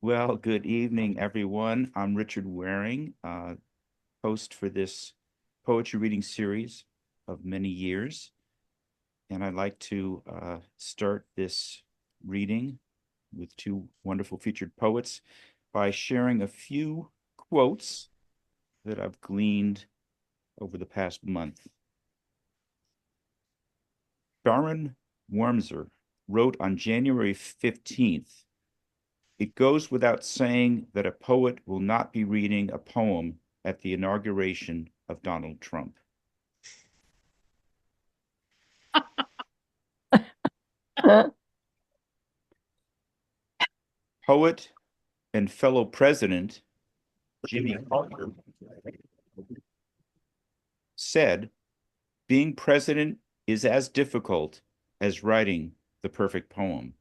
Well, good evening, everyone. I'm Richard Waring, host for this poetry reading series of many years. And I'd like to start this reading with two wonderful featured poets by sharing a few quotes that I've gleaned over the past month. Baron Wormser wrote on January 15th, "It goes without saying that a poet will not be reading a poem at the inauguration of Donald Trump." Poet and fellow president Jimmy Carter said, "Being president is as difficult as writing the perfect poem."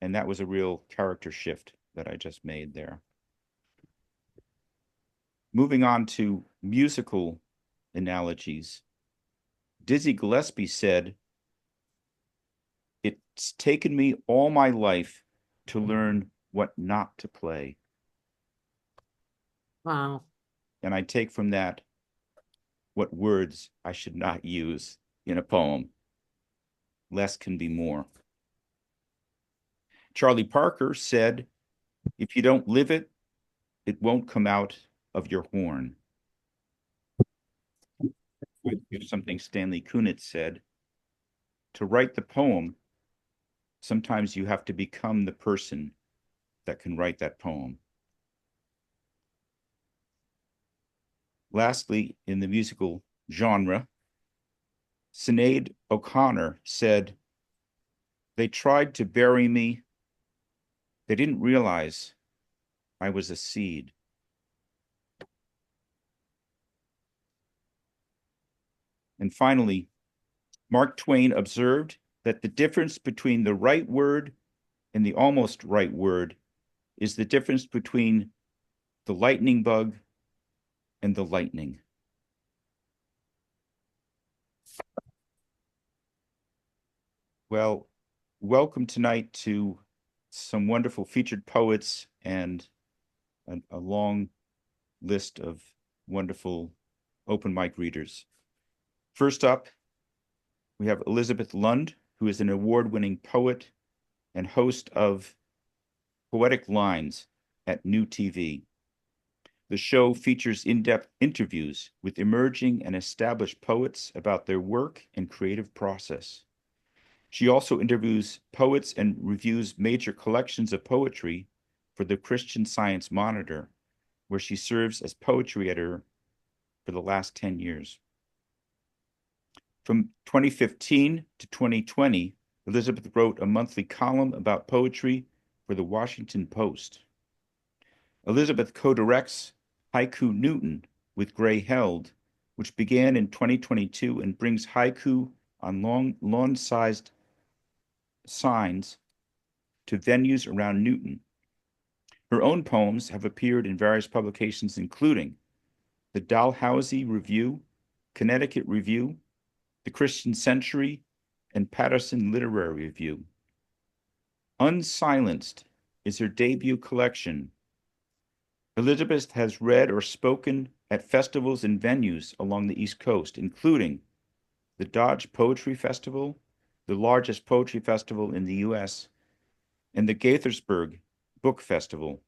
And that was a real character shift that I just made there. Moving on to musical analogies, Dizzy Gillespie said, "It's taken me all my life to learn what not to play." Wow. And I take from that what words I should not use in a poem. Less can be more. Charlie Parker said, "If you don't live it, it won't come out of your horn." If something Stanley Kunitz said, "To write the poem, sometimes you have to become the person that can write that poem." Lastly, in the musical genre, Sinead O'Connor said, "They tried to bury me. They didn't realize I was a seed." And finally, Mark Twain observed that the difference between the right word and the almost right word is the difference between the lightning bug and the lightning. Well, welcome tonight to some wonderful featured poets and a long list of wonderful open mic readers. First up, we have Elizabeth Lund, who is an award-winning poet and host of Poetic Lines at New TV. The show features in-depth interviews with emerging and established poets about their work and creative process. She also interviews poets and reviews major collections of poetry for the Christian Science Monitor, where she serves as poetry editor for the last 10 years. From 2015 to 2020, Elizabeth wrote a monthly column about poetry for the Washington Post. Elizabeth co-directs Haiku Newton with Gray Held, which began in 2022 and brings haiku on lawn-sized signs to venues around Newton. Her own poems have appeared in various publications, including the Dalhousie Review, Connecticut Review, the Christian Century, and Patterson Literary Review. Unsilenced is her debut collection. Elizabeth has read or spoken at festivals and venues along the East Coast, including the Dodge Poetry Festival, the largest poetry festival in the U.S., and the Gaithersburg Book Festival.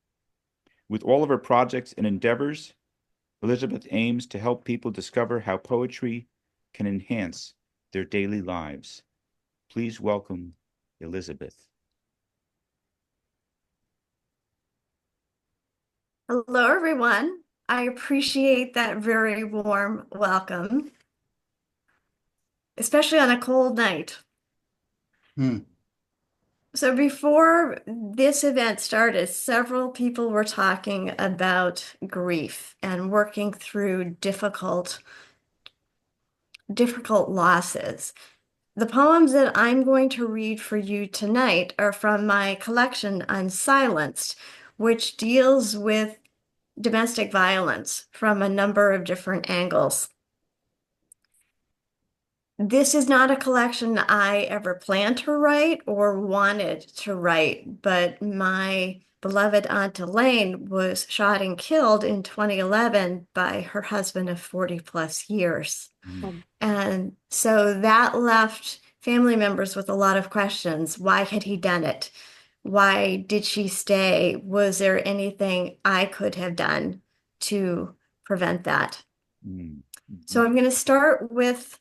With all of her projects and endeavors, Elizabeth aims to help people discover how poetry can enhance their daily lives. Please welcome Elizabeth. Hello, everyone. I appreciate that very warm welcome, especially on a cold night. So before this event started, several people were talking about grief and working through difficult losses. The poems that I'm going to read for you tonight are from my collection Unsilenced, which deals with domestic violence from a number of different angles. This is not a collection I ever planned to write or wanted to write, but my beloved Aunt Elaine was shot and killed in 2011 by her husband of 40 plus years. Mm, Um, And so that left family members with a lot of questions. Why had he done it? Why did she stay? Was there anything I could have done to prevent that? mm, So mhm, I'm going to start with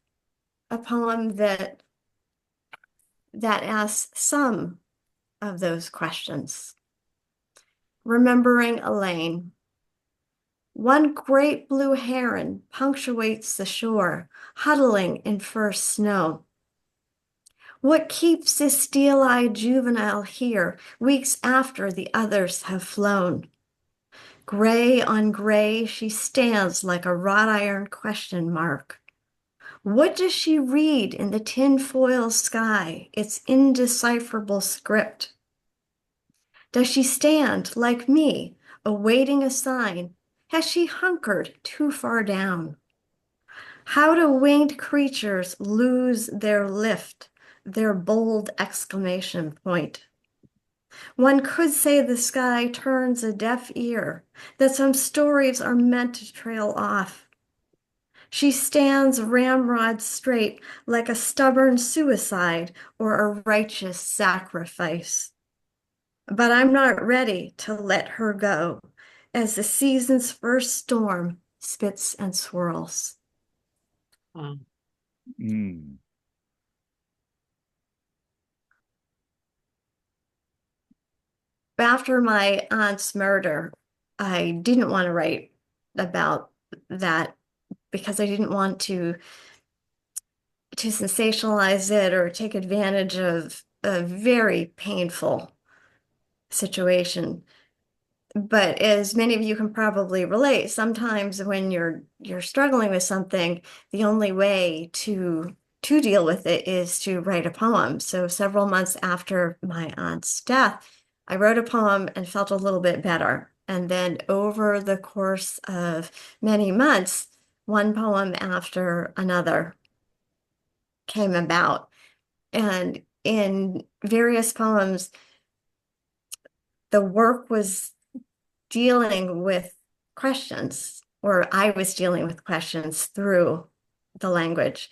a poem that asks some of those questions. Remembering Elaine. One great blue heron punctuates the shore, huddling in first snow. What keeps this steel-eyed juvenile here, weeks after the others have flown? Gray on gray, she stands like a wrought iron question mark. What does she read in the tinfoil sky, its indecipherable script? Does she stand, like me, awaiting a sign? Has she hunkered too far down? How do winged creatures lose their lift, their bold exclamation point? One could say the sky turns a deaf ear, that some stories are meant to trail off. She stands ramrod straight like a stubborn suicide or a righteous sacrifice. But I'm not ready to let her go as the season's first storm spits and swirls. wow. mm, After my aunt's murder, I didn't want to write about that because I didn't want to sensationalize it or take advantage of a very painful situation. But as many of you can probably relate, sometimes when you're struggling with something, the only way to deal with it is to write a poem. So several months after my aunt's death, I wrote a poem and felt a little bit better. And then over the course of many months, one poem after another came about. And in various poems, the work was dealing with questions, or I was dealing with questions through the language.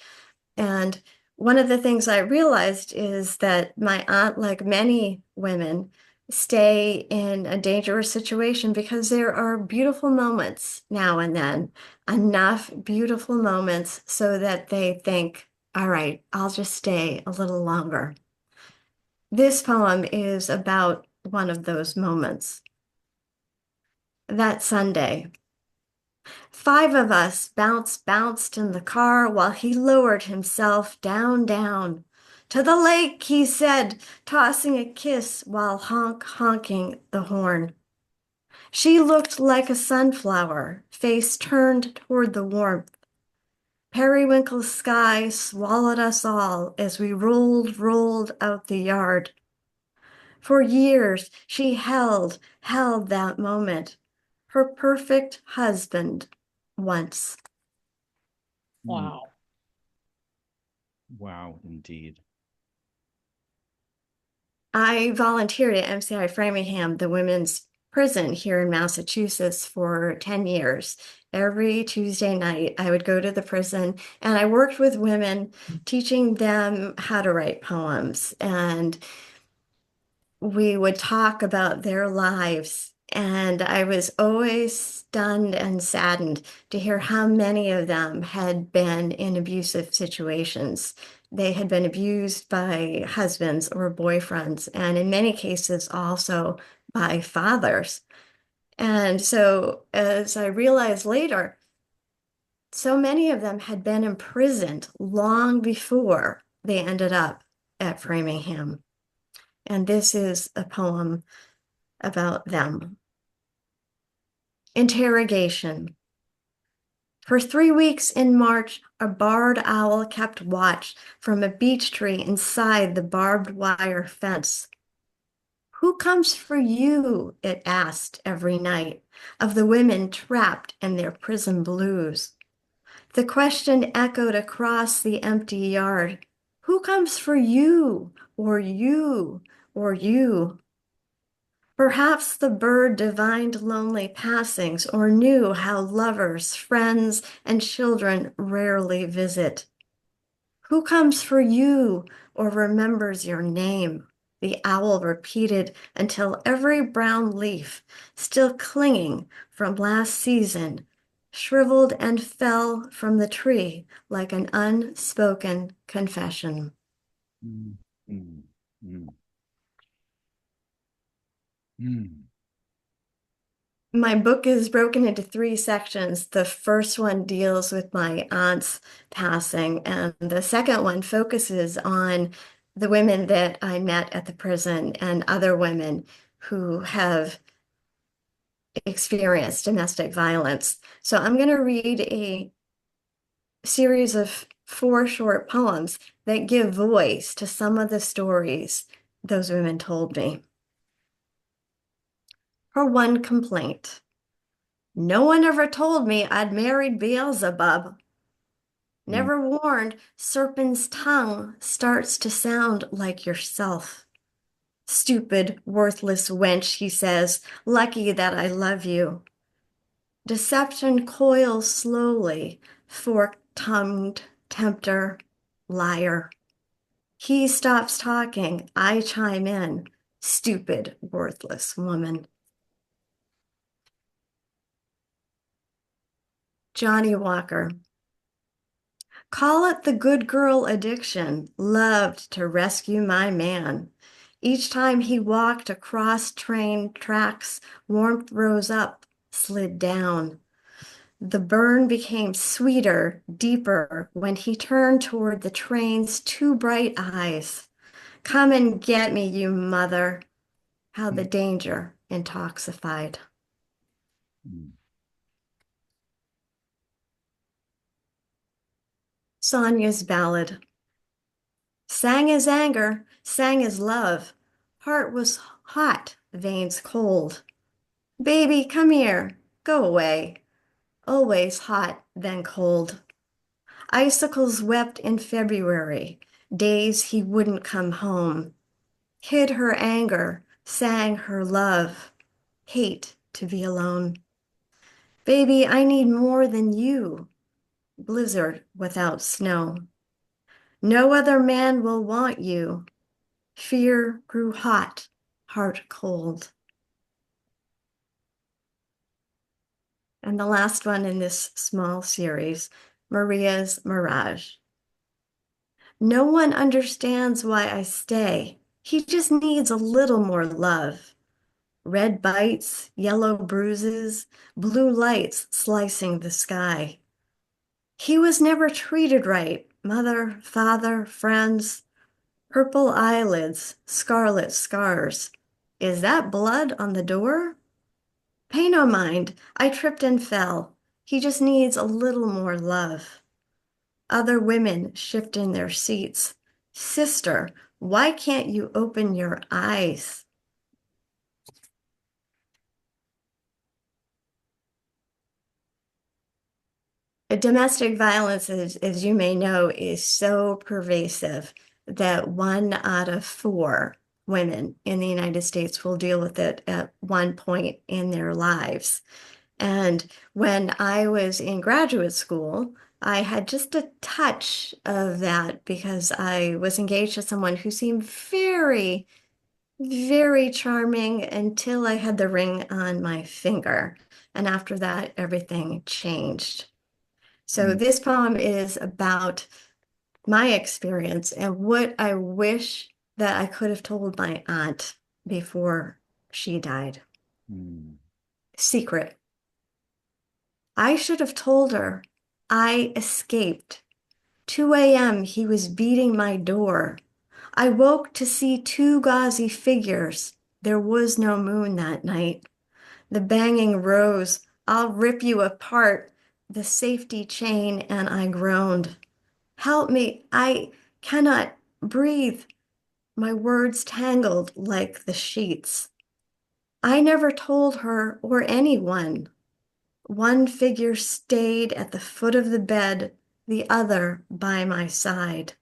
And one of the things I realized is that my aunt, like many women, stay in a dangerous situation because there are beautiful moments now and then, enough beautiful moments so that they think, all right, I'll just stay a little longer. This poem is about one of those moments. That Sunday, five of us bounced in the car while he lowered himself down. To the lake, he said, tossing a kiss while honking the horn. She looked like a sunflower, face turned toward the warmth. Periwinkle sky swallowed us all as we rolled out the yard. For years, she held that moment. Her perfect husband once. mm. Wow. Wow, indeed. I volunteered at MCI Framingham, the women's prison here in Massachusetts, for 10 years. Every Tuesday night, I would go to the prison and I worked with women, teaching them how to write poems. And we would talk about their lives. And I was always stunned and saddened to hear how many of them had been in abusive situations. They had been abused by husbands or boyfriends, and in many cases also by fathers. And so, as I realized later, so many of them had been imprisoned long before they ended up at Framingham. And this is a poem about them. Interrogation. For 3 weeks in March, a barred owl kept watch from a beech tree inside the barbed wire fence. Who comes for you? It asked every night of the women trapped in their prison blues. The question echoed across the empty yard. Who comes for you, or you, or you? Perhaps the bird divined lonely passings, or knew how lovers, friends, and children rarely visit. Who comes for you, or remembers your name? The owl repeated until every brown leaf, still clinging from last season, shriveled and fell from the tree like an unspoken confession. Mm, mm, mm, mm, My book is broken into three sections. The first one deals with my aunt's passing, and the second one focuses on the women that I met at the prison and other women who have experienced domestic violence. So I'm going to read a series of four short poems that give voice to some of the stories those women told me. Her one complaint. No one ever told me I'd married Beelzebub. mm, Never warned serpent's tongue starts to sound like yourself. Stupid, worthless wench, he says, lucky that I love you. Deception coils slowly, fork-tongued tempter, liar. He stops talking, I chime in. Stupid, worthless woman. Johnny Walker. Call it the good girl addiction, loved to rescue my man. Each time he walked across train tracks, warmth rose up, slid down. The burn became sweeter, deeper, when he turned toward the train's two bright eyes. Come and get me, you mother. How the mm, danger intoxified. mm. Sonia's ballad. Sang his anger, sang his love. Heart was hot, veins cold. Baby, come here, go away. Always hot, then cold. Icicles wept in February, days he wouldn't come home. Hid her anger, sang her love. Hate to be alone. Baby, I need more than you. Blizzard without snow. No other man will want you. Fear grew hot, heart cold. And the last one in this small series, Maria's Mirage. No one understands why I stay. He just needs a little more love. Red bites, yellow bruises, blue lights slicing the sky. He was never treated right. Mother, father, friends, purple eyelids, scarlet scars. Is that blood on the door? Pay no mind. I tripped and fell. He just needs a little more love. Other women shift in their seats. Sister, why can't you open your eyes? Domestic violence, as you may know, is so pervasive that 1 out of 4 women in the United States will deal with it at one point in their lives. And when I was in graduate school, I had just a touch of that because I was engaged to someone who seemed very, very charming until I had the ring on my finger. And after that, everything changed. So Mm, this poem is about my experience and what I wish that I could have told my aunt before she died. mm, Secret. I should have told her. I escaped. 2 a.m. he was beating my door. I woke to see two gauzy figures. There was no moon that night. The banging rose. I'll rip you apart. The safety chain, and I groaned. Help me. I cannot breathe. My words tangled like the sheets. I never told her or anyone. One figure stayed at the foot of the bed, the other by my side,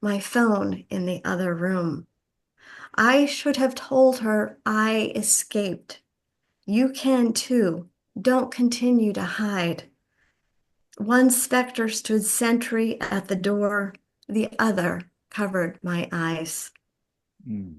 my phone in the other room. I should have told her I escaped. You can too. Don't continue to hide. One specter stood sentry at the door, the other covered my eyes. Mm.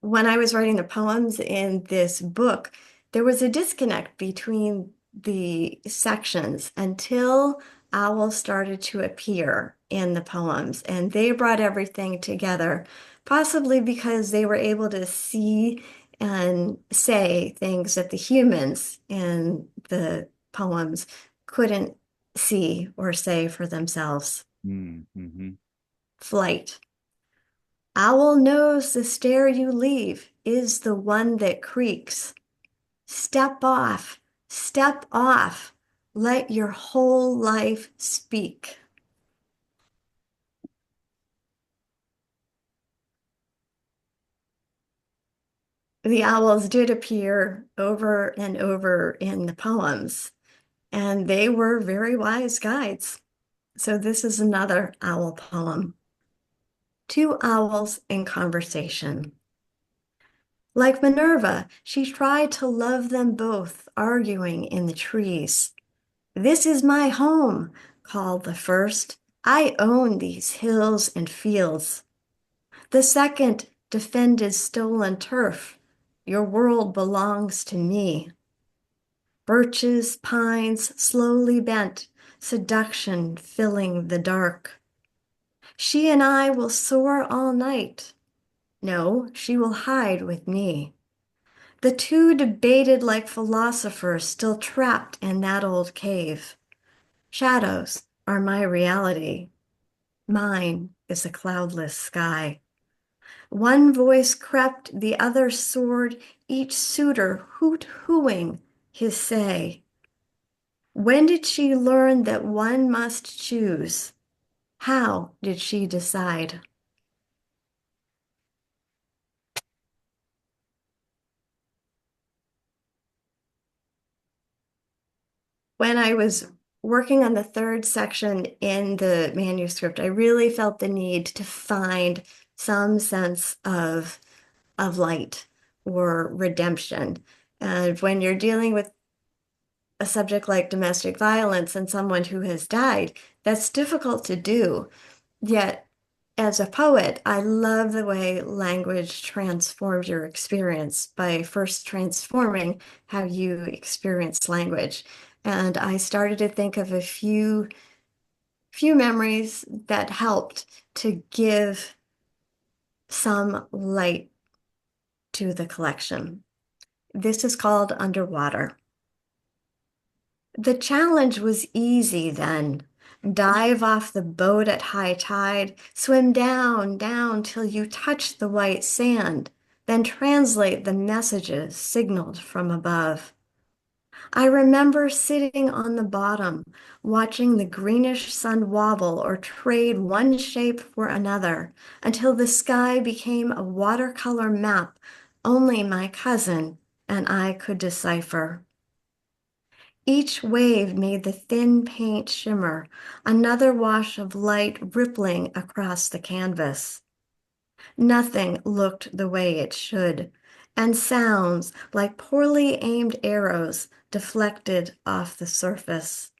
When I was writing the poems in this book, there was a disconnect between the sections until owls started to appear in the poems, and they brought everything together, possibly because they were able to see and say things that the humans in the poems couldn't see or say for themselves. Mm. Mm-hmm. Flight. Owl knows the stair you leave is the one that creaks. Step off, step off. Let your whole life speak. The owls did appear over and over in the poems, and they were very wise guides. So this is another owl poem. Two owls in conversation. Like Minerva, she tried to love them both, arguing in the trees. This is my home, called the first. I own these hills and fields. The second defended stolen turf. Your world belongs to me. Birches, pines, slowly bent, seduction filling the dark. She and I will soar all night. No, she will hide with me. The two debated like philosophers still trapped in that old cave. Shadows are my reality. Mine is a cloudless sky. One voice crept, the other soared, each suitor hoot-hooing his say. When did she learn that one must choose? How did she decide? When I was working on the third section in the manuscript, I really felt the need to find some sense of light or redemption. And when you're dealing with a subject like domestic violence and someone who has died, that's difficult to do. Yet, as a poet, I love the way language transforms your experience by first transforming how you experience language. And I started to think of a few memories that helped to give some light to the collection. This is called Underwater. The challenge was easy then. Dive off the boat at high tide, swim down, down till you touch the white sand, then translate the messages signaled from above. I remember sitting on the bottom, watching the greenish sun wobble or trade one shape for another until the sky became a watercolor map only my cousin and I could decipher. Each wave made the thin paint shimmer, another wash of light rippling across the canvas. Nothing looked the way it should, and sounds like poorly aimed arrows deflected off the surface.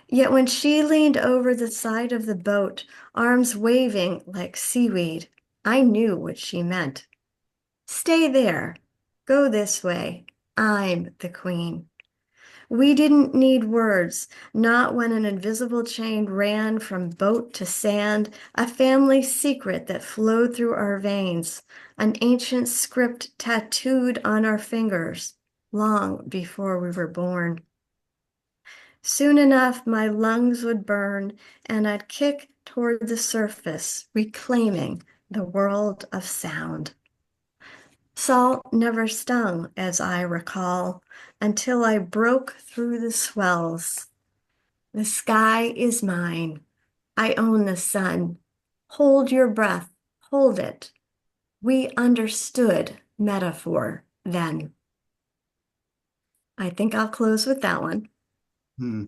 Yet when she leaned over the side of the boat, arms waving like seaweed, I knew what she meant. Stay there. Go this way. I'm the queen. We didn't need words, not when an invisible chain ran from boat to sand, a family secret that flowed through our veins, an ancient script tattooed on our fingers long before we were born. Soon enough, my lungs would burn and I'd kick toward the surface, reclaiming the world of sound. Salt never stung, as I recall, until I broke through the swells. The sky is mine. I own the sun. Hold your breath. Hold it. We understood metaphor then. I think I'll close with that one. Hmm.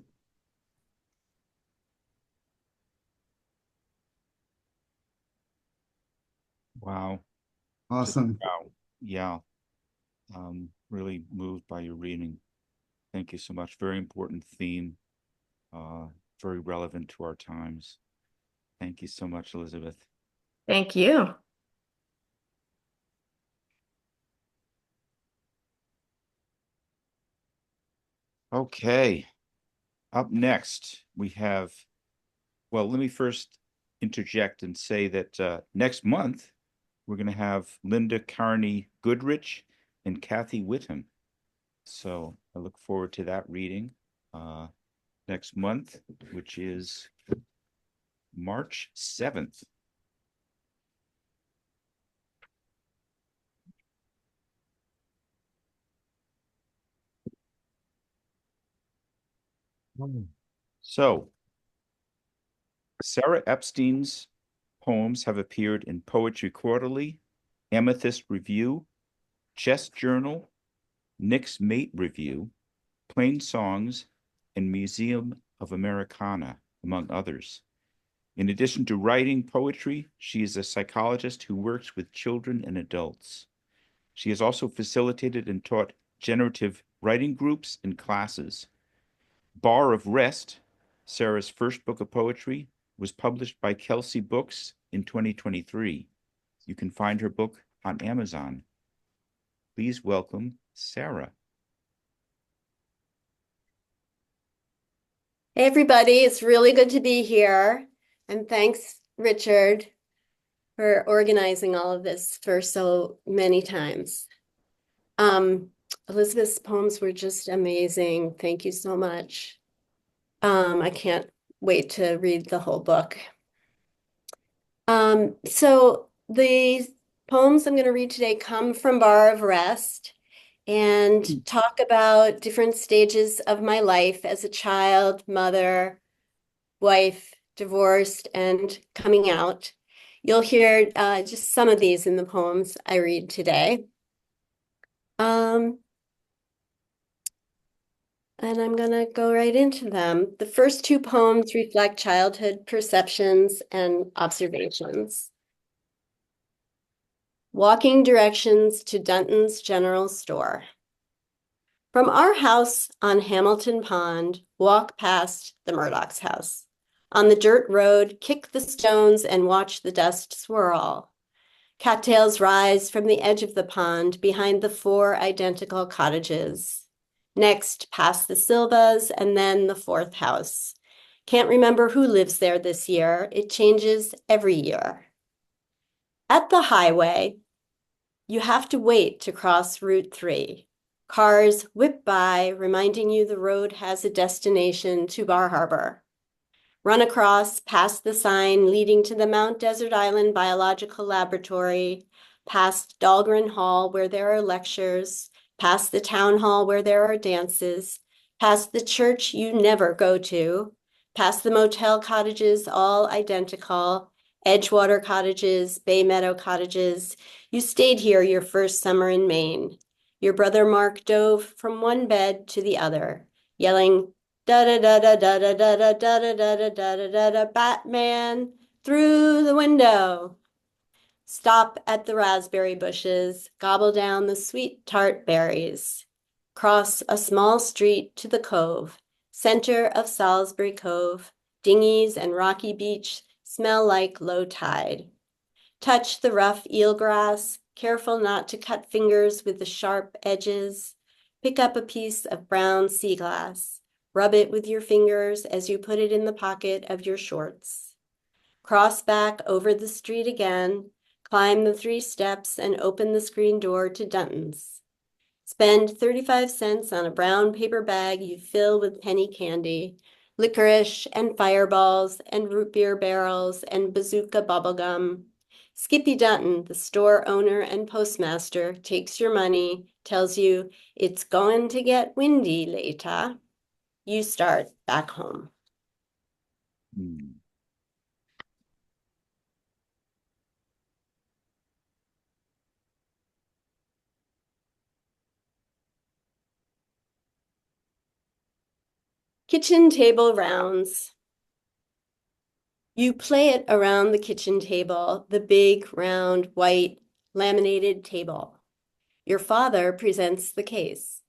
Wow. Just Awesome. wow. Yeah. Really moved by your reading. Thank you so much. Very important theme. Uh, very relevant to our times. Thank you so much, Elizabeth. Thank you. Okay. Up next, we have, well, let me first interject and say that next month, we're going to have Linda Carney Goodrich and Kathy Whitham. So I look forward to that reading next month, which is March 7th. So, Sarah Epstein's poems have appeared in Poetry Quarterly, Amethyst Review, Chess Journal, Nick's Mate Review, Plain Songs, and Museum of Americana, among others. In addition to writing poetry, she is a psychologist who works with children and adults. She has also facilitated and taught generative writing groups and classes. Bar of Rest, Sarah's first book of poetry, was published by Kelsey Books in 2023. You can find her book on Amazon. Please welcome Sara. Hey, everybody, it's really good to be here. And thanks, Richard, for organizing all of this for so many times. Elizabeth's poems were just amazing. Thank you so much. I can't wait to read the whole book. So the poems I'm going to read today come from Bar of Rest and talk about different stages of my life as a child, mother, wife, divorced, and coming out. You'll hear just some of these in the poems I read today. And I'm going to go right into them. The first two poems reflect childhood perceptions and observations. Walking directions to Dunton's General Store. From our house on Hamilton Pond, walk past the Murdoch's house. On the dirt road, kick the stones and watch the dust swirl. Cattails rise from the edge of the pond behind the 4 identical cottages. Next, past the Silvas and then the 4th house. Can't remember who lives there this year. It changes every year. At the highway, you have to wait to cross Route 3. Cars whip by, reminding you the road has a destination to Bar Harbor. Run across, past the sign leading to the Mount Desert Island Biological Laboratory, past Dahlgren Hall where there are lectures, past the town hall where there are dances, past the church you never go to, past the motel cottages, all identical, Edgewater cottages, Bay Meadow cottages. You stayed here your first summer in Maine. Your brother Mark dove from one bed to the other, yelling, da da da da da da da da da da da da da da da Batman through the window. Stop at the raspberry bushes, gobble down the sweet tart berries. Cross a small street to the cove, center of Salisbury Cove. Dinghies and rocky beach smell like low tide. Touch the rough eelgrass, careful not to cut fingers with the sharp edges. Pick up a piece of brown sea glass. Rub it with your fingers as you put it in the pocket of your shorts. Cross back over the street again, climb the 3 steps and open the screen door to Dunton's. Spend 35 cents on a brown paper bag you fill with penny candy, licorice and fireballs and root beer barrels and bazooka bubblegum. Skippy Dunton, the store owner and postmaster, takes your money, tells you it's going to get windy later. You start back home. Kitchen table rounds. You play it around the kitchen table, the big, round, white, laminated table. Your father presents the case.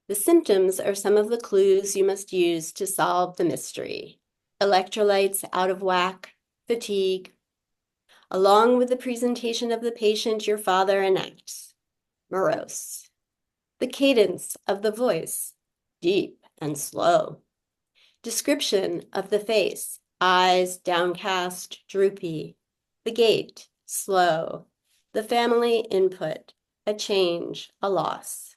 The symptoms are some of the clues you must use to solve the mystery. Electrolytes out of whack, fatigue. Along with the presentation of the patient, your father enacts. Morose. The cadence of the voice, deep and slow. Description of the face, eyes downcast, droopy. The gait, slow. The family input, a change, a loss.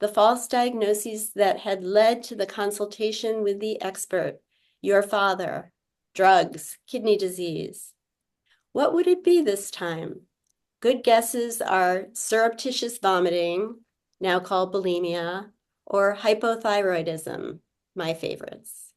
The false diagnoses that had led to the consultation with the expert, your father, drugs, kidney disease. What would it be this time? Good guesses are surreptitious vomiting, now called bulimia, or hypothyroidism, my favorites.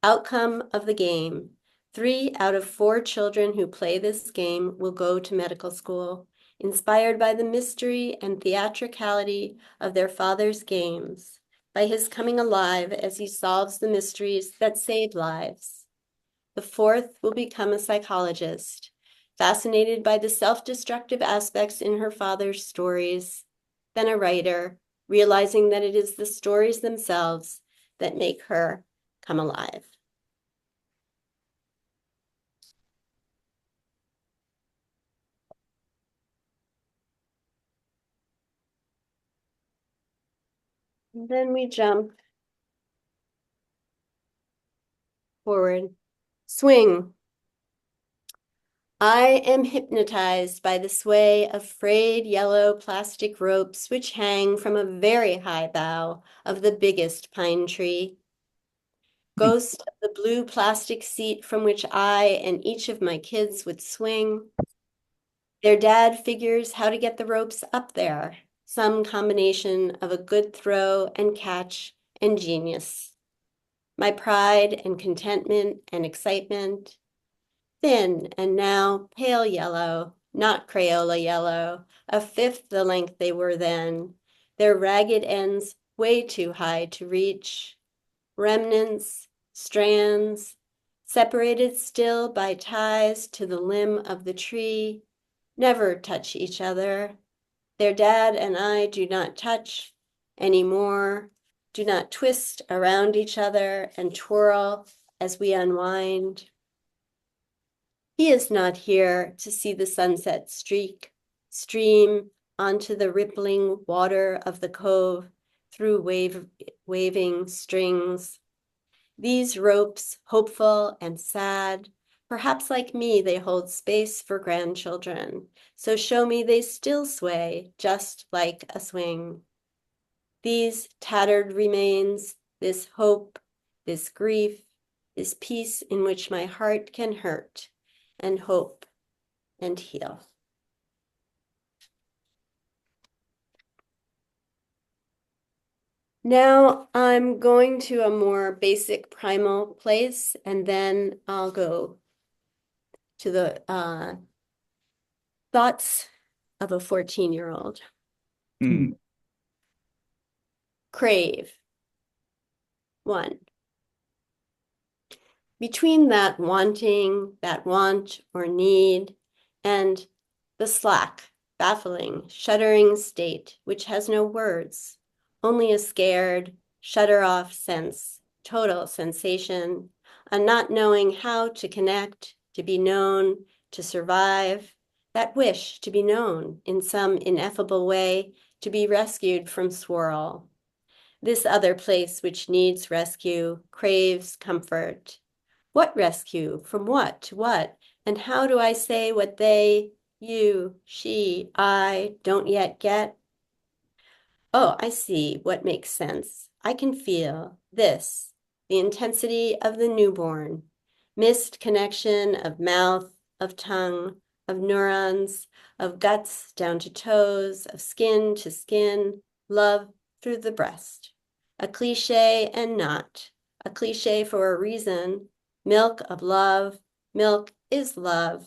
Outcome of the game. 3 out of 4 children who play this game will go to medical school, inspired by the mystery and theatricality of their father's games, by his coming alive as he solves the mysteries that save lives. The 4th will become a psychologist, fascinated by the self-destructive aspects in her father's stories, then a writer, realizing that it is the stories themselves that make her come alive. And then we jump forward. Swing. I am hypnotized by the sway of frayed yellow plastic ropes which hang from a very high bough of the biggest pine tree. Ghost of the blue plastic seat from which I and each of my kids would swing. Their dad figures how to get the ropes up there, some combination of a good throw and catch and genius. My pride and contentment and excitement, thin and now pale yellow, not Crayola yellow, a fifth the length they were then, their ragged ends way too high to reach, remnants, strands, separated still by ties to the limb of the tree, never touch each other. Their dad and I do not touch anymore, do not twist around each other and twirl as we unwind. He is not here to see the sunset stream onto the rippling water of the cove through waving strings. These ropes, hopeful and sad, perhaps like me, they hold space for grandchildren. So show me they still sway, just like a swing. These tattered remains, this hope, this grief, this peace in which my heart can hurt and hope and heal. Now I'm going to a more basic primal place, and then I'll go to the thoughts of a 14-year-old. Crave. 1. Between that wanting, that want or need, and the slack, baffling, shuddering state, which has no words, only a scared, shudder-off sense, total sensation, a not knowing how to connect, to be known, to survive, that wish to be known in some ineffable way, to be rescued from swirl. This other place which needs rescue, craves comfort. What rescue? From what to what? And how do I say what they, you, she, I don't yet get? Oh, I see what makes sense. I can feel this, the intensity of the newborn, missed connection of mouth, of tongue, of neurons, of guts down to toes, of skin to skin, love through the breast. A cliche and not, a cliche for a reason. Milk of love, milk is love.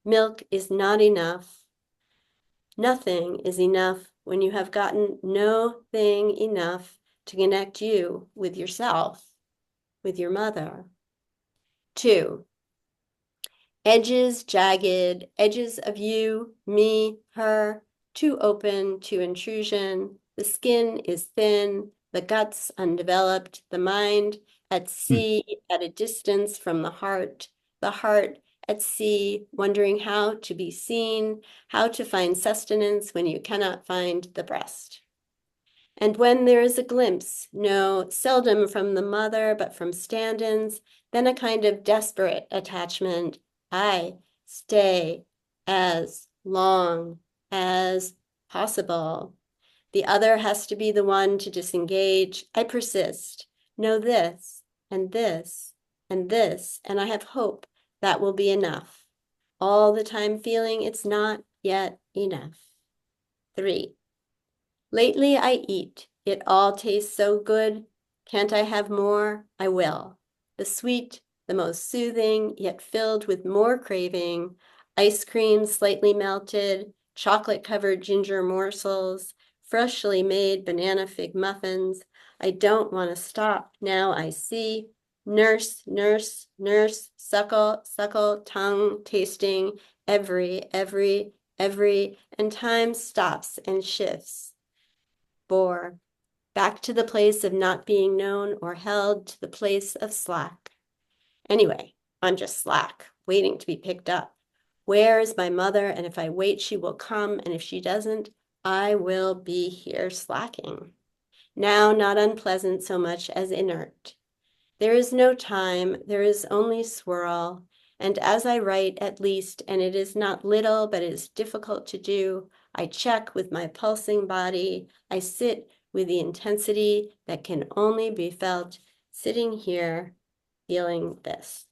Milk is not enough. Nothing is enough when you have gotten no thing enough to connect you with yourself. with your mother. 2. Edges jagged, edges of you, me, her, too open to intrusion. The skin is thin, the guts undeveloped, the mind at sea, at a distance from the heart at sea, wondering how to be seen, how to find sustenance when you cannot find the breast. And when there is a glimpse, no, seldom from the mother, but from stand-ins, then a kind of desperate attachment. I stay as long as possible. The other has to be the one to disengage. I persist. Know this, and this, and this, and I have hope that will be enough. All the time feeling it's not yet enough. 3. Lately I eat. It all tastes so good. Can't I have more? I will. The sweet, the most soothing, yet filled with more craving. Ice cream slightly melted, chocolate-covered ginger morsels, freshly made banana fig muffins. I don't want to stop. Now I see. Nurse, nurse, nurse, suckle, suckle, tongue, tasting, every, and time stops and shifts. 4. Back to the place of not being known or held, to the place of slack. Anyway, I'm just slack, waiting to be picked up. Where is my mother? And if I wait, she will come. And if she doesn't, I will be here slacking. Now not unpleasant so much as inert. There is no time, there is only swirl. And as I write, at least, and it is not little, but it is difficult to do, I check with my pulsing body. I sit with the intensity that can only be felt sitting here, feeling this.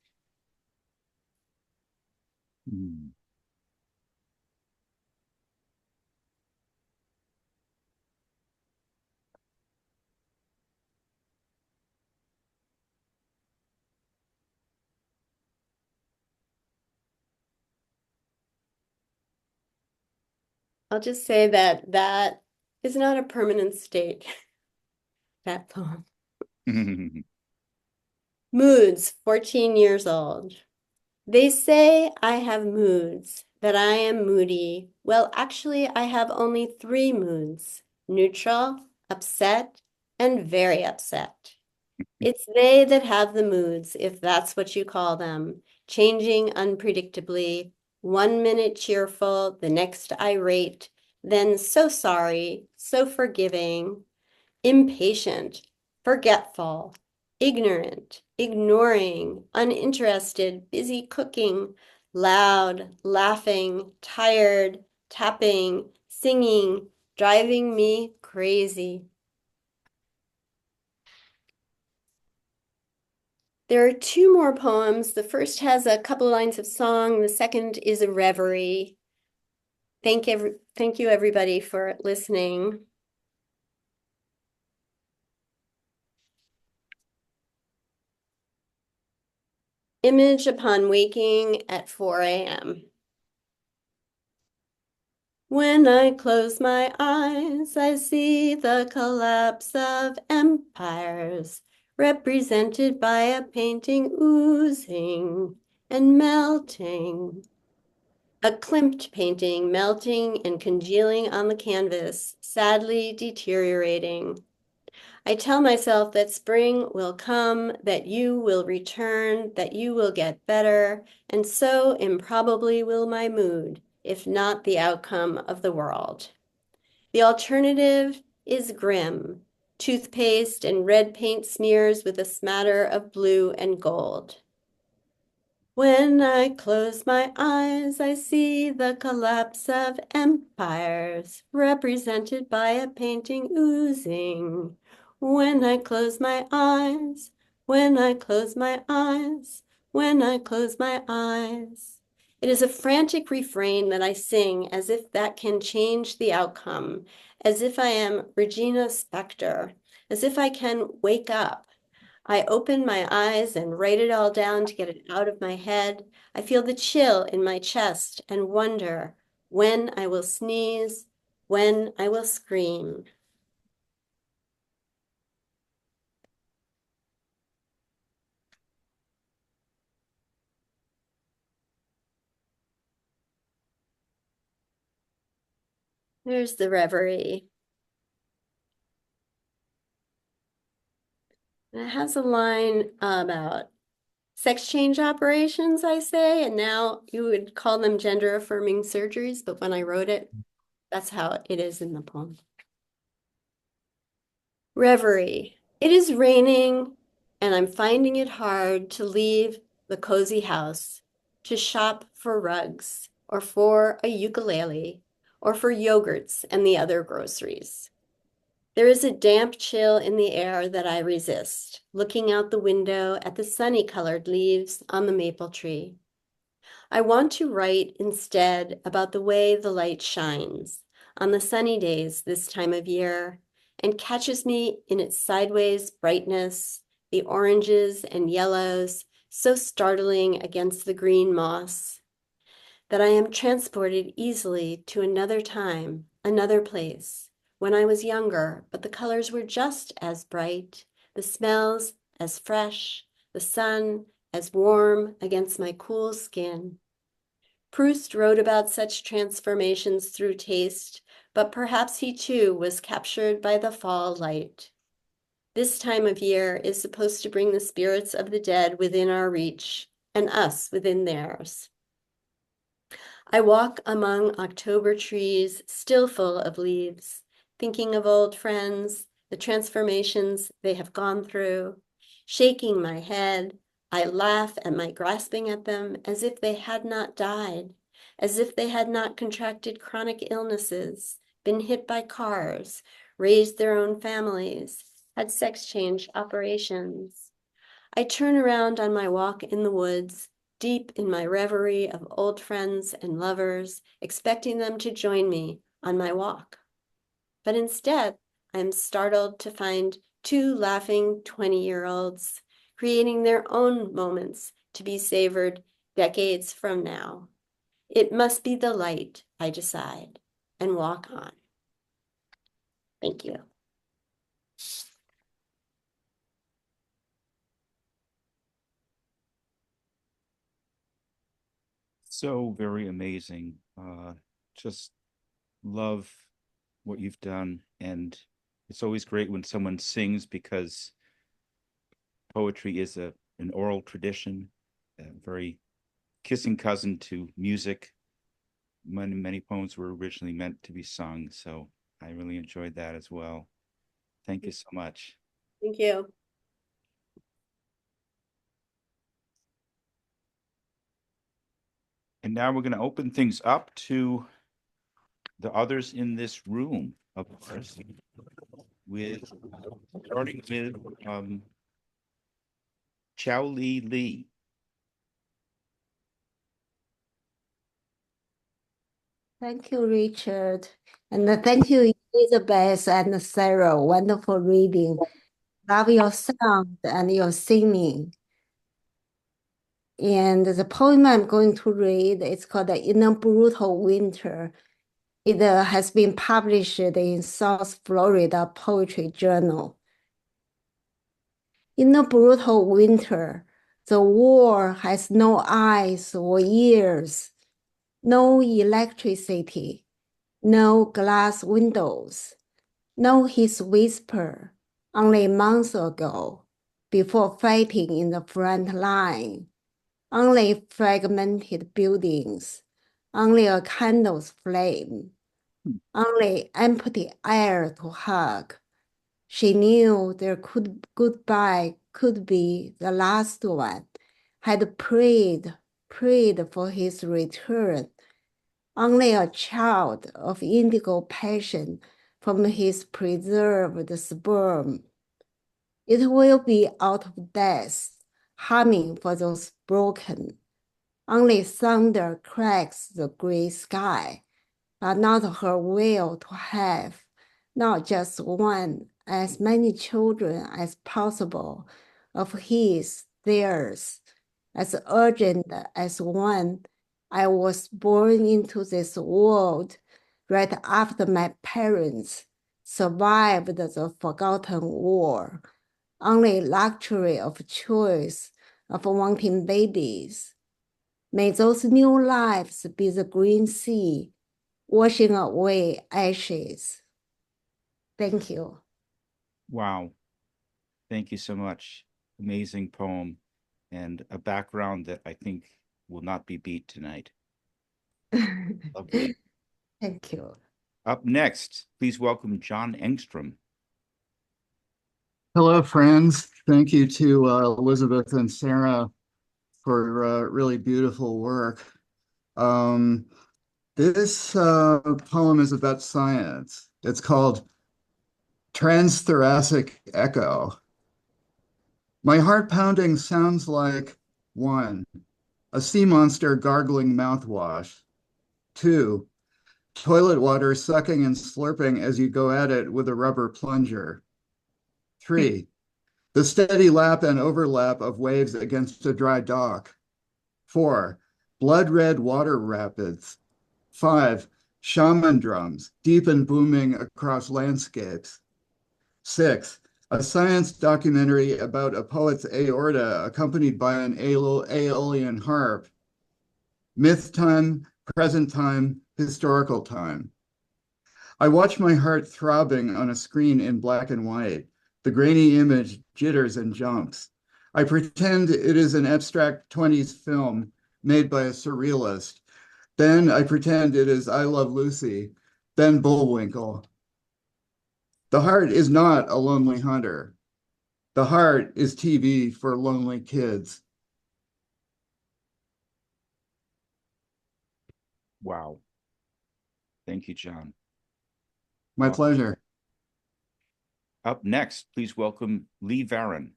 I'll just say that that is not a permanent state, that poem. Moods, 14 years old. They say I have moods, that I am moody. Well, actually, I have only 3 moods: neutral, upset, and very upset. It's they that have the moods, if that's what you call them, changing unpredictably, 1 minute cheerful, the next irate, then so sorry, so forgiving, impatient, forgetful, ignorant, ignoring, uninterested, busy cooking, loud, laughing, tired, tapping, singing, driving me crazy. There are 2 more poems. The first has a couple lines of song. The second is a reverie. Thank you, everybody, for listening. Image upon waking at 4 a.m. When I close my eyes, I see the collapse of empires, represented by a painting oozing and melting. A Klimt painting melting and congealing on the canvas, sadly deteriorating. I tell myself that spring will come, that you will return, that you will get better, and so improbably will my mood, if not the outcome of the world. The alternative is grim, toothpaste and red paint smears with a smatter of blue and gold. When I close my eyes, I see the collapse of empires, represented by a painting oozing. When I close my eyes, when I close my eyes, when I close my eyes. It is a frantic refrain that I sing as if that can change the outcome, as if I am Regina Spektor, as if I can wake up. I open my eyes and write it all down to get it out of my head. I feel the chill in my chest and wonder when I will sneeze, when I will scream. There's the reverie. And it has a line about sex change operations, I say, and now you would call them gender affirming surgeries, but when I wrote it, that's how it is in the poem. Reverie. It is raining, and I'm finding it hard to leave the cozy house to shop for rugs or for a ukulele or for yogurts and the other groceries. There is a damp chill in the air that I resist, looking out the window at the sunny-colored leaves on the maple tree. I want to write instead about the way the light shines on the sunny days this time of year and catches me in its sideways brightness, the oranges and yellows so startling against the green moss, that I am transported easily to another time, another place, when I was younger, but the colors were just as bright, the smells as fresh, the sun as warm against my cool skin. Proust wrote about such transformations through taste, but perhaps he too was captured by the fall light. This time of year is supposed to bring the spirits of the dead within our reach and us within theirs. I walk among October trees still full of leaves, thinking of old friends, the transformations they have gone through. Shaking my head, I laugh at my grasping at them as if they had not died, as if they had not contracted chronic illnesses, been hit by cars, raised their own families, had sex change operations. I turn around on my walk in the woods, deep in my reverie of old friends and lovers, expecting them to join me on my walk. But instead, I am startled to find two laughing 20-year-olds creating their own moments to be savored decades from now. It must be the light, I decide, and walk on. Thank you. So very amazing. Just love what you've done. And it's always great when someone sings because poetry is an oral tradition, a very kissing cousin to music. Many poems were originally meant to be sung, so I really enjoyed that as well. Thank you so much. Thank you. And now we're going to open things up to the others in this room, of course, with starting with Xiaoly Li. Thank you, Richard. And thank you, Elizabeth and Sarah. Wonderful reading. Love your sound and your singing. And the poem I'm going to read is called In a Brutal Winter. It has been published in South Florida Poetry Journal. In a brutal winter, the war has no eyes or ears, no electricity, no glass windows, no his whisper, only months ago, before fighting in the front line, only fragmented buildings, only a candle's flame, only empty air to hug. She knew their goodbye could be the last one, had prayed for his return, only a child of indigo passion from his preserved sperm. It will be out of death, humming for those broken. Only thunder cracks the gray sky, but not her will to have, not just one, as many children as possible, of his, theirs, as urgent as one. I was born into this world right after my parents survived the forgotten war. Only luxury of choice, of wanting babies. May those new lives be the green sea, washing away ashes. Thank you. Wow. Thank you so much. Amazing poem and a background that I think will not be beat tonight. Lovely. Thank you. Up next, please welcome John Engstrom. Hello, friends. Thank you to Elizabeth and Sara for really beautiful work. This poem is about science. It's called Transthoracic Echo. My heart pounding sounds like 1, a sea monster gargling mouthwash. 2, toilet water sucking and slurping as you go at it with a rubber plunger. 3, the steady lap and overlap of waves against a dry dock. 4, blood red water rapids. 5, shaman drums, deep and booming across landscapes. 6, a science documentary about a poet's aorta accompanied by an Aeolian harp. Myth time, present time, historical time. I watch my heart throbbing on a screen in black and white. The grainy image jitters and jumps. I pretend it is an abstract 20s film made by a surrealist. Then I pretend it is I Love Lucy, then Bullwinkle. The heart is not a lonely hunter. The heart is TV for lonely kids. Wow. Thank you, John. My pleasure. Up next, please welcome Lee Varon.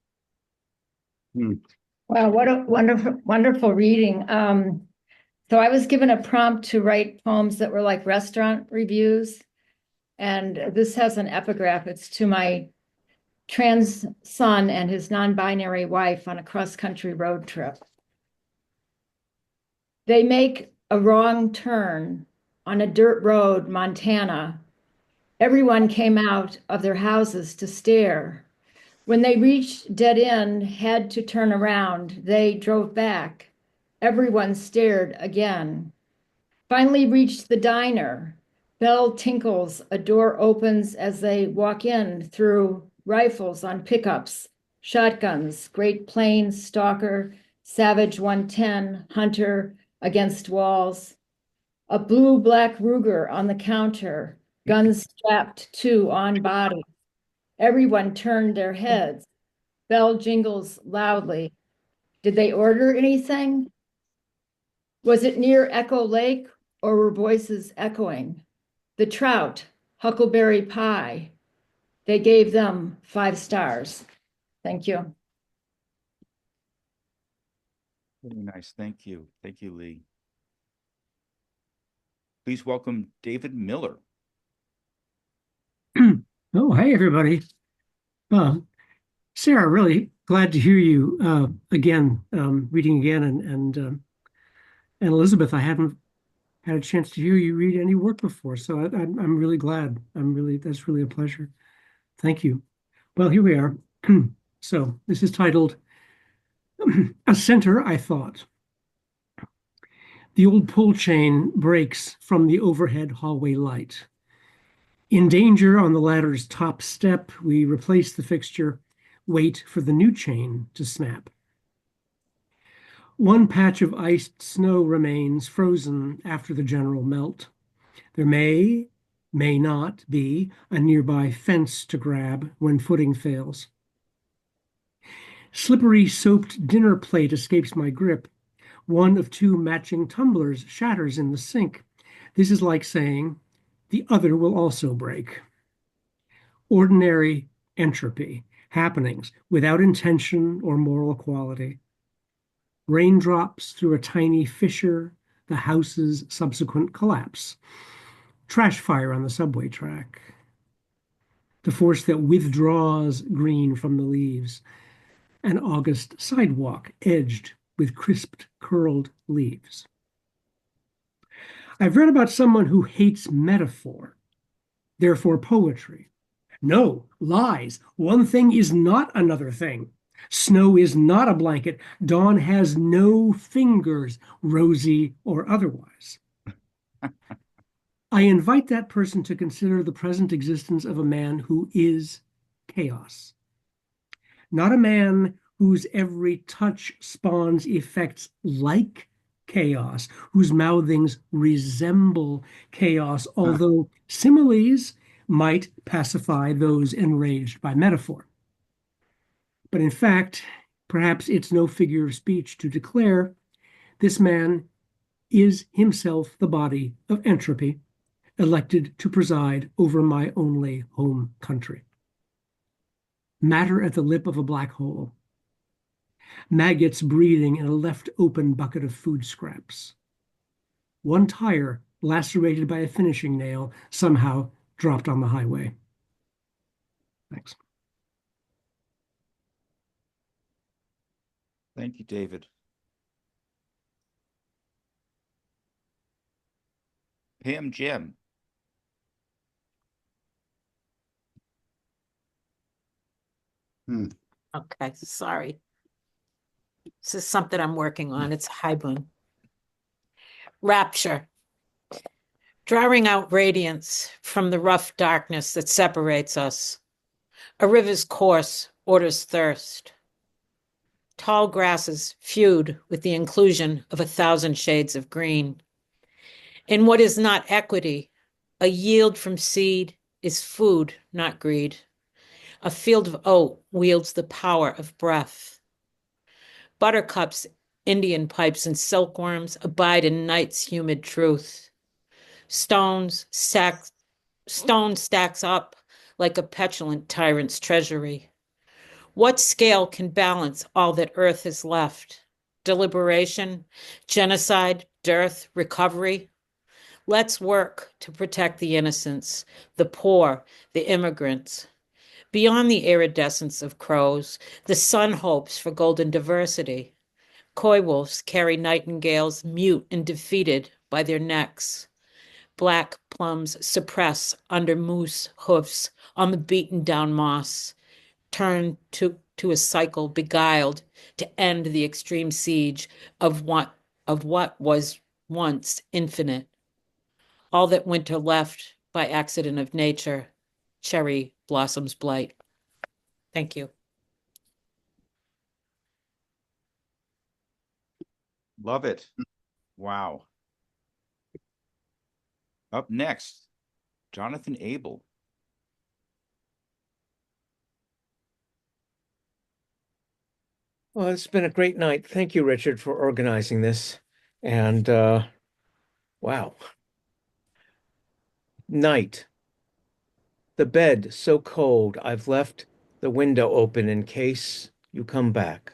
Wow, what a wonderful reading. So I was given a prompt to write poems that were like restaurant reviews. And this has an epigraph. It's to my trans son and his non-binary wife on a cross-country road trip. They make a wrong turn on a dirt road, Montana. Everyone came out of their houses to stare. When they reached dead end, had to turn around, they drove back. Everyone stared again. Finally reached the diner. Bell tinkles, a door opens as they walk in through rifles on pickups, shotguns, Great Plains, Stalker, Savage 110, Hunter against walls. A blue-black Ruger on the counter, guns strapped to on body. Everyone turned their heads. Bell jingles loudly. Did they order anything? Was it near Echo Lake or were voices echoing? The trout, huckleberry pie. They gave them 5 stars. Thank you. Very nice. Thank you. Thank you, Lee. Please welcome David Miller. Oh, hey, everybody. Sara, really glad to hear you again, reading again. And Elizabeth, I haven't had a chance to hear you read any work before. So I'm really glad. That's really a pleasure. Thank you. Well, here we are. So this is titled A Center, I Thought. The old pull chain breaks from the overhead hallway light. In danger on the ladder's top step, we replace the fixture, wait for the new chain to snap. One patch of iced snow remains frozen after the general melt. There may not be a nearby fence to grab when footing fails. Slippery soaped dinner plate escapes my grip. One of 2 matching tumblers shatters in the sink. This is like saying, the other will also break. Ordinary entropy, happenings without intention or moral quality. Raindrops through a tiny fissure, the house's subsequent collapse. Trash fire on the subway track. The force that withdraws green from the leaves. An August sidewalk edged with crisped, curled leaves. I've read about someone who hates metaphor, therefore poetry. No, lies. One thing is not another thing. Snow is not a blanket. Dawn has no fingers, rosy or otherwise. I invite that person to consider the present existence of a man who is chaos. Not a man whose every touch spawns effects like chaos, whose mouthings resemble chaos, although similes might pacify those enraged by metaphor. But in fact, perhaps it's no figure of speech to declare this man is himself the body of entropy, elected to preside over my only home country. Matter at the lip of a black hole. Maggots breathing in a left open bucket of food scraps. One tire, lacerated by a finishing nail, somehow dropped on the highway. Thanks. Thank you, David. Gemme. Okay, sorry. This is something I'm working on. It's Haibun. Rapture. Drawing out radiance from the rough darkness that separates us. A river's course orders thirst. Tall grasses feud with the inclusion of 1,000 shades of green. In what is not equity, a yield from seed is food, not greed. A field of oat wields the power of breath. Buttercups, Indian pipes, and silkworms abide in night's humid truth. Stone stacks up like a petulant tyrant's treasury. What scale can balance all that earth has left? Deliberation, genocide, dearth, recovery? Let's work to protect the innocents, the poor, the immigrants. Beyond the iridescence of crows, the sun hopes for golden diversity. Coy wolves carry nightingales mute and defeated by their necks. Black plums suppress under moose hoofs on the beaten down moss, turn to a cycle beguiled to end the extreme siege of what was once infinite. All that winter left by accident of nature, cherry blossoms blight. Thank you. Love it. Wow. Up next, Jonathan Aibel. Well, it's been a great night. Thank you, Richard, for organizing this. And wow. Night. The bed so cold, I've left the window open in case you come back.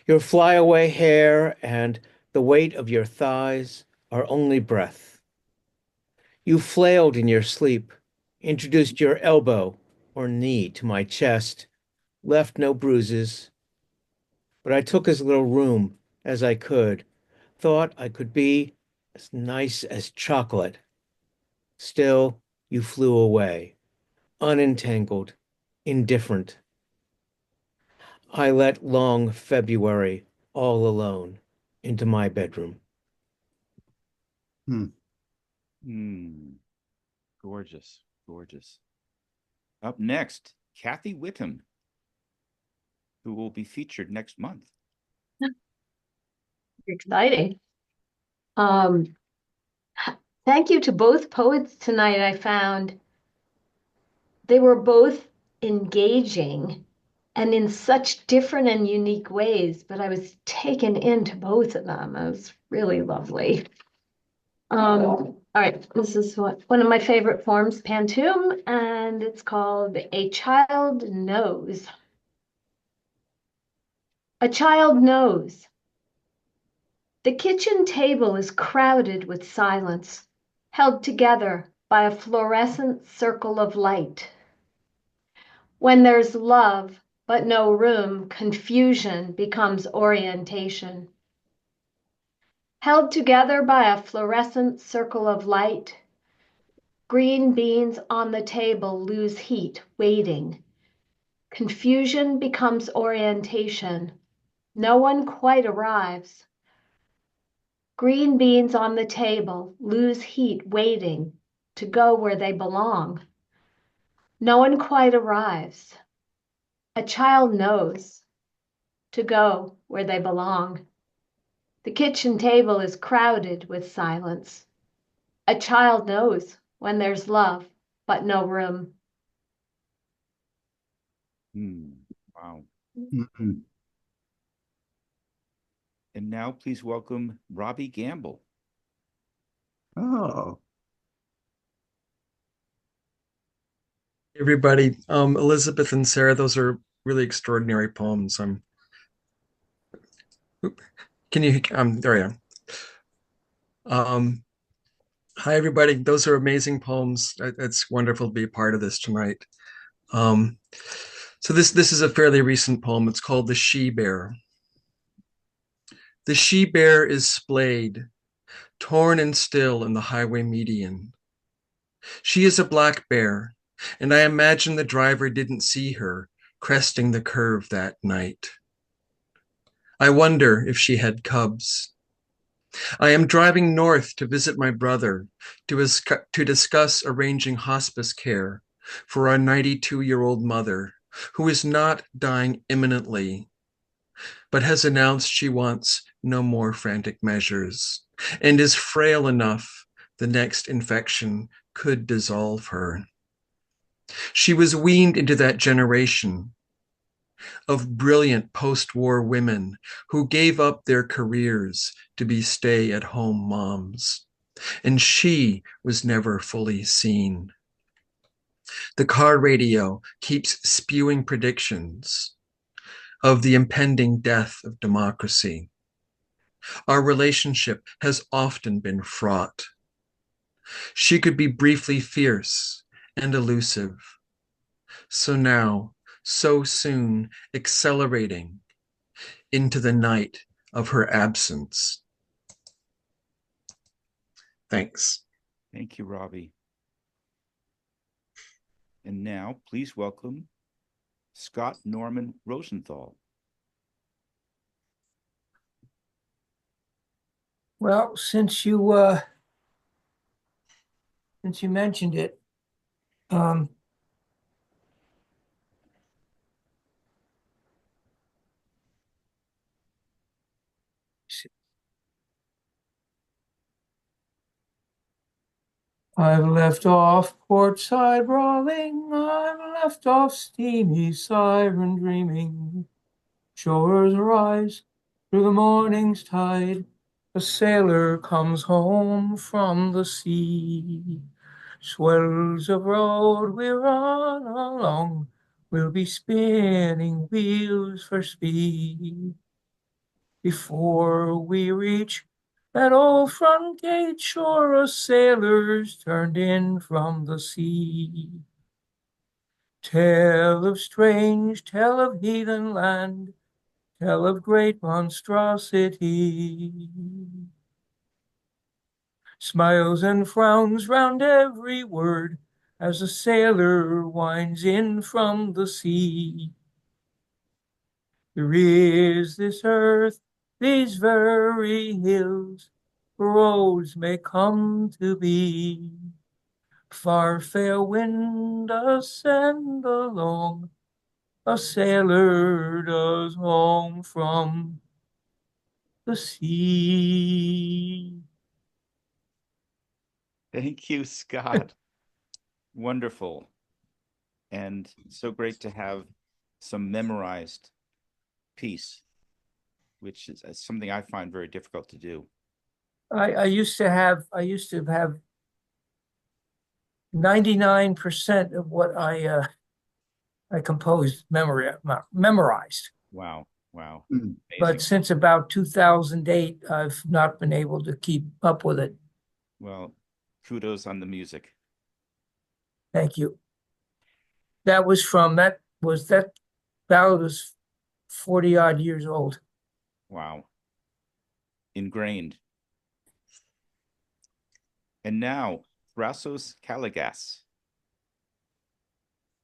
Your flyaway hair and the weight of your thighs are only breath. You flailed in your sleep, introduced your elbow or knee to my chest, left no bruises. But I took as little room as I could, thought I could be as nice as chocolate. Still, you flew away, unentangled, indifferent. I let long February all alone into my bedroom. Gorgeous, gorgeous. Up next, Kathy Whitham, who will be featured next month. Exciting. Thank you to both poets tonight. I found they were both engaging and in such different and unique ways, but I was taken into both of them. It was really lovely. All right, this is one of my favorite forms, Pantoum, and it's called A Child Knows. A child knows. The kitchen table is crowded with silence, held together by a fluorescent circle of light. When there's love but no room, confusion becomes orientation. Held together by a fluorescent circle of light, green beans on the table lose heat, waiting. Confusion becomes orientation. No one quite arrives. Green beans on the table lose heat waiting to go where they belong. No one quite arrives. A child knows to go where they belong. The kitchen table is crowded with silence. A child knows when there's love, but no room. Wow. Mhm. And now please welcome Robbie Gamble. Oh, Everybody, Elizabeth and Sarah, those are really extraordinary poems. Can you, there I am. Hi, everybody. Those are amazing poems. It's wonderful to be a part of this tonight. So this is a fairly recent poem. It's called The She-Bear. The she-bear is splayed, torn and still in the highway median. She is a black bear, and I imagine the driver didn't see her cresting the curve that night. I wonder if she had cubs. I am driving north to visit my brother to discuss arranging hospice care for our 92-year-old mother, who is not dying imminently, but has announced she wants no more frantic measures and is frail enough the next infection could dissolve her. She was weaned into that generation of brilliant post-war women who gave up their careers to be stay-at-home moms, and she was never fully seen. The car radio keeps spewing predictions of the impending death of democracy. Our relationship has often been fraught. She could be briefly fierce and elusive. So now, so soon, accelerating into the night of her absence. Thanks. Thank you, Robbie. And now please welcome Scott Norman Rosenthal. Well, since you mentioned it, I've left off port side brawling, I've left off steamy siren dreaming. Shores rise through the morning's tide, a sailor comes home from the sea. Swells of road we run along, we'll be spinning wheels for speed. Before we reach that old front gate, sure a sailor's turned in from the sea. Tell of strange, tell of heathen land, tell of great monstrosity. Smiles and frowns round every word as the sailor winds in from the sea. There is this earth, these very hills, roads may come to be. Far fair wind ascend along, a sailor does home from the sea. Thank you, Scott. Wonderful. And so great to have some memorized piece, which is something I find very difficult to do. I used to have 99% of what I composed memorized. Wow. Wow. Mm. But since about 2008, I've not been able to keep up with it. Well, kudos on the music. Thank you. That ballad was 40 odd years old. Wow. Ingrained. And now, Thrassos Calligas.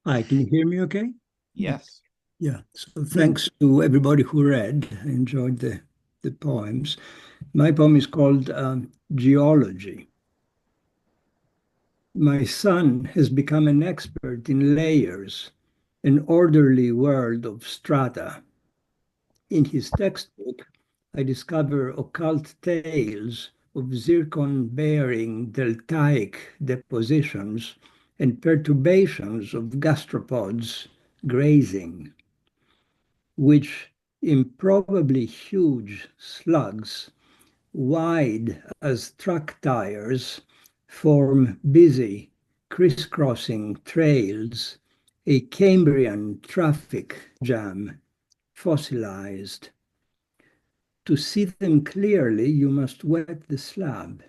Hi, can you hear me okay? Yes. Yeah, so thanks to everybody who read. I enjoyed the poems. My poem is called Geology. My son has become an expert in layers, an orderly world of strata. In his textbook, I discover occult tales of zircon-bearing deltaic depositions and perturbations of gastropods grazing, which improbably huge slugs, wide as truck tires, form busy, crisscrossing trails, a Cambrian traffic jam, fossilized. To see them clearly, you must wet the slab.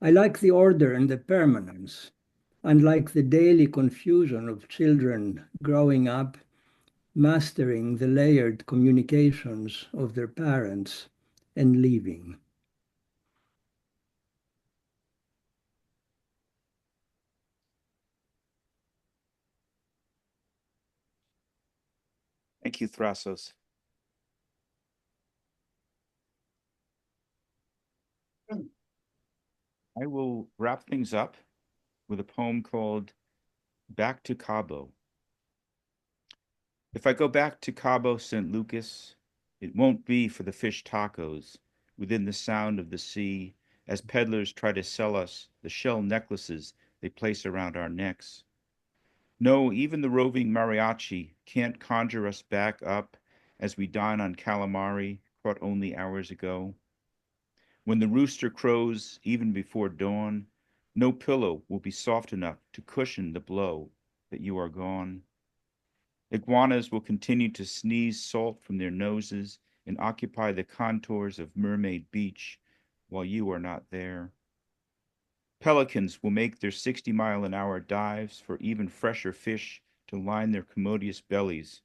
I like the order and the permanence, unlike the daily confusion of children growing up, mastering the layered communications of their parents and leaving. Thank you, Thrassos. I will wrap things up with a poem called Back to Cabo. If I go back to Cabo San Lucas, it won't be for the fish tacos within the sound of the sea as peddlers try to sell us the shell necklaces they place around our necks. No, even the roving mariachi can't conjure us back up as we dine on calamari caught only hours ago. When the rooster crows, even before dawn, no pillow will be soft enough to cushion the blow that you are gone. Iguanas will continue to sneeze salt from their noses and occupy the contours of Mermaid Beach while you are not there. Pelicans will make their 60-mile-an-hour dives for even fresher fish to line their commodious bellies,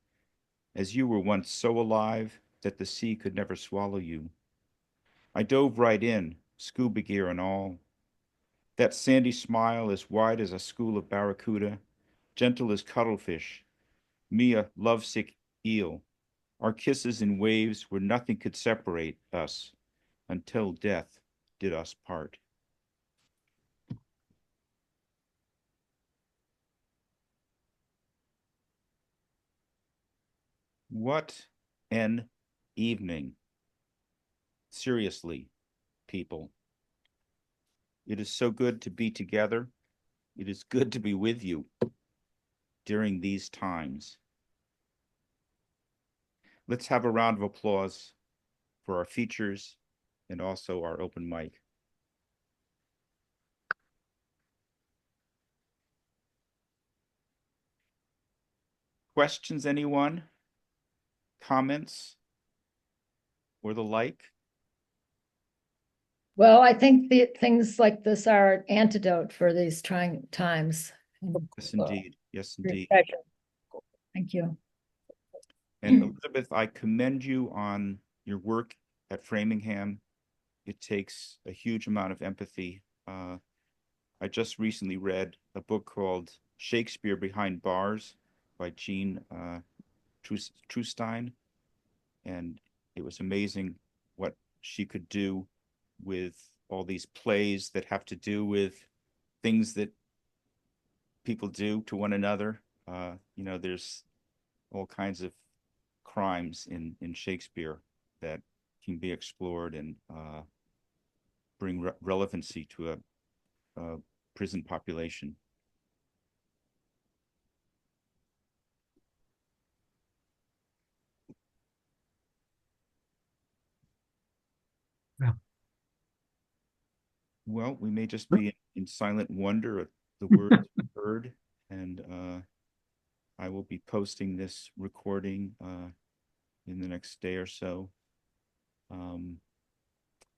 as you were once so alive that the sea could never swallow you. I dove right in, scuba gear and all. That sandy smile as wide as a school of barracuda, gentle as cuttlefish, me a lovesick eel, our kisses in waves where nothing could separate us until death did us part. What an evening. Seriously, people. It is so good to be together. It is good to be with you during these times. Let's have a round of applause for our features and also our open mic. Questions, anyone? Comments or the like? Well, I think things like this are an antidote for these trying times. Yes, indeed. Yes, indeed. Thank you. And Elizabeth, I commend you on your work at Framingham. It takes a huge amount of empathy. I just recently read a book called Shakespeare Behind Bars by Jean Trustein, and it was amazing what she could do with all these plays that have to do with things that people do to one another. There's all kinds of crimes in Shakespeare that can be explored and bring relevancy to a prison population. Yeah. Well, we may just be in silent wonder at the words heard, and I will be posting this recording in the next day or so.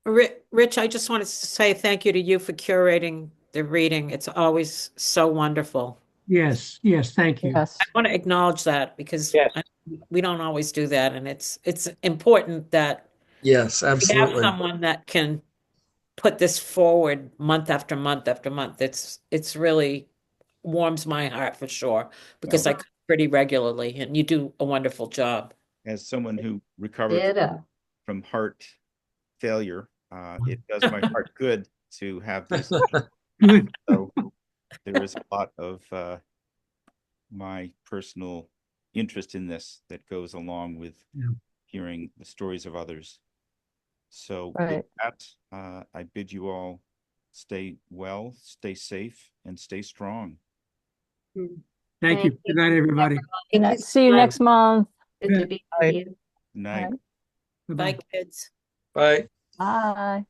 Rich, I just wanted to say thank you to you for curating the reading. It's always so wonderful. Yes, thank you. I want to acknowledge that because Yes. we don't always do that, and it's important that Yes, we have absolutely. someone that can put this forward month after month after month. It's really warms my heart for sure because I come pretty regularly, and you do a wonderful job. As someone who recovered from heart failure. It does my heart good to have this. Good. So there is a lot of my personal interest in this that goes along with hearing the stories of others. So with that, I bid you all stay well, stay safe, and stay strong. Thank you. Good night, everybody. See you next month. Good to be with you. Good night. Bye-bye. Bye, kids. Bye. Bye.